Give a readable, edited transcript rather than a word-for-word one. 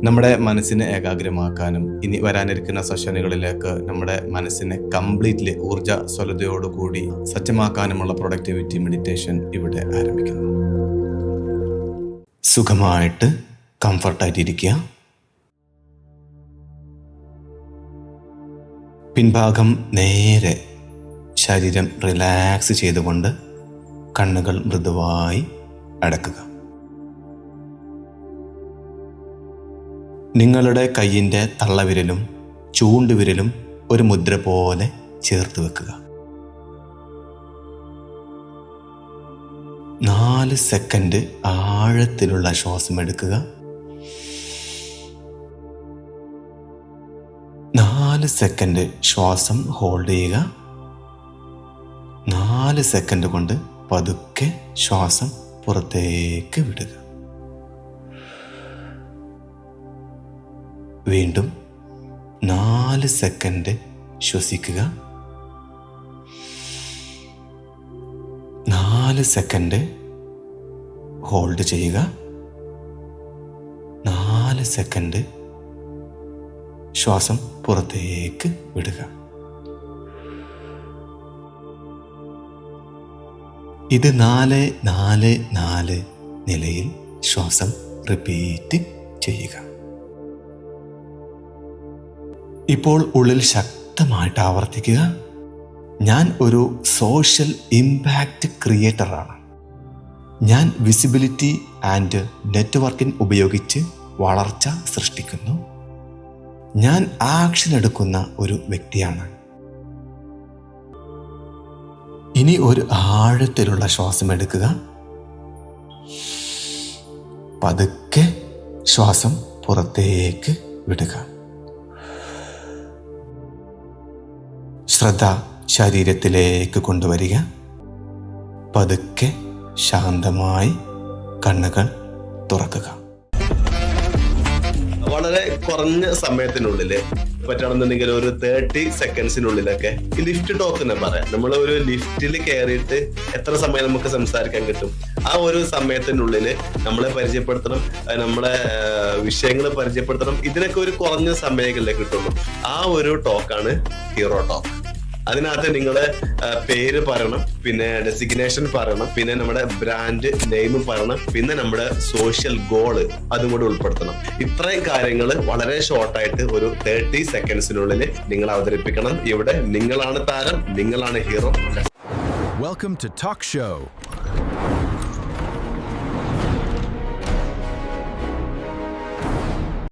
നമ്മുടെ മനസ്സിനെ ഏകാഗ്രമാക്കാനും ഇനി വരാനിരിക്കുന്ന സെഷനുകളിലേക്ക് നമ്മുടെ മനസ്സിനെ കംപ്ലീറ്റ്ലി ഊർജ്ജസ്വലതയോടുകൂടി സജ്ജമാക്കാനുമുള്ള പ്രൊഡക്ടിവിറ്റി മെഡിറ്റേഷൻ ഇവിടെ ആരംഭിക്കുന്നു. സുഖമായിട്ട് കംഫർട്ടായിട്ടിരിക്കുക. പിൻഭാഗം നേരെ ശരീരം റിലാക്സ് ചെയ്തുകൊണ്ട് കണ്ണുകൾ മൃദുവായി അടക്കുക. നിങ്ങളുടെ കയ്യിൻ്റെ തള്ളവിരലും ചൂണ്ടുവിരലും ഒരു മുദ്ര പോലെ ചേർത്ത് വെക്കുക. 4 സെക്കൻഡ് ആഴത്തിലുള്ള ശ്വാസം എടുക്കുക. 4 സെക്കൻഡ് ശ്വാസം ഹോൾഡ് ചെയ്യുക. 4 സെക്കൻഡ് കൊണ്ട് പതുക്കെ ശ്വാസം പുറത്തേക്ക് വിടുക. വീണ്ടും 4 സെക്കൻഡ് ശ്വസിക്കുക. 4 സെക്കൻഡ് ഹോൾഡ് ചെയ്യുക. 4 സെക്കൻഡ് ശ്വാസം പുറത്തേക്ക് വിടുക. ഇത് 4-4-4 നിലയിൽ ശ്വാസം റിപ്പീറ്റ് ചെയ്യുക. ഇപ്പോൾ ഉള്ളിൽ ശക്തമായിട്ട് ആവർത്തിക്കുക. ഞാൻ ഒരു സോഷ്യൽ ഇമ്പാക്റ്റ് ക്രിയേറ്ററാണ്. ഞാൻ വിസിബിലിറ്റി ആൻഡ് നെറ്റ്വർക്കിംഗ് ഉപയോഗിച്ച് വളർച്ച സൃഷ്ടിക്കുന്നു. ഞാൻ ആക്ഷൻ എടുക്കുന്ന ഒരു വ്യക്തിയാണ്. ഇനി ഒരു ആഴത്തിലുള്ള ശ്വാസം എടുക്കുക. പതുക്കെ ശ്വാസം പുറത്തേക്ക് വിടുക. ശ്രദ്ധ ശരീരത്തിലേക്ക് കൊണ്ടുവരിക. പതുക്കെ ശാന്തമായി കണ്ണുകൾ തുറക്കുക. വളരെ കുറഞ്ഞ സമയത്തിനുള്ളിൽ പറ്റുകയാണെന്നുണ്ടെങ്കിൽ ഒരു 30 സെക്കൻഡ്സിനുള്ളിലൊക്കെ ഈ ലിഫ്റ്റ് ടോക്ക് എന്ന് പറയാം. നമ്മൾ ഒരു ലിഫ്റ്റിൽ കയറിയിട്ട് എത്ര സമയം നമുക്ക് സംസാരിക്കാൻ കിട്ടും, ആ ഒരു സമയത്തിനുള്ളിൽ നമ്മളെ പരിചയപ്പെടുത്തണം, നമ്മളെ വിഷയങ്ങൾ പരിചയപ്പെടുത്തണം. ഇതിനൊക്കെ ഒരു കുറഞ്ഞ സമയങ്ങളിലേ കിട്ടുള്ളൂ. ആ ഒരു ടോക്കാണ് ഹീറോ ടോക്ക്. അതിനകത്ത് നിങ്ങള് പേര് പറയണം, പിന്നെ ഡെസിഗ്നേഷൻ പറയണം, പിന്നെ നമ്മുടെ ബ്രാൻഡ് നെയിം പറയണം, പിന്നെ നമ്മുടെ സോഷ്യൽ ഗോള് അതും കൂടി ഉൾപ്പെടുത്തണം. ഇത്രയും കാര്യങ്ങൾ വളരെ ഷോർട്ടായിട്ട് ഒരു 30 സെക്കൻഡ്സിനുള്ളിൽ നിങ്ങൾ അവതരിപ്പിക്കണം. ഇവിടെ നിങ്ങളാണ് താരം, നിങ്ങളാണ് hero. Welcome to Talk Show.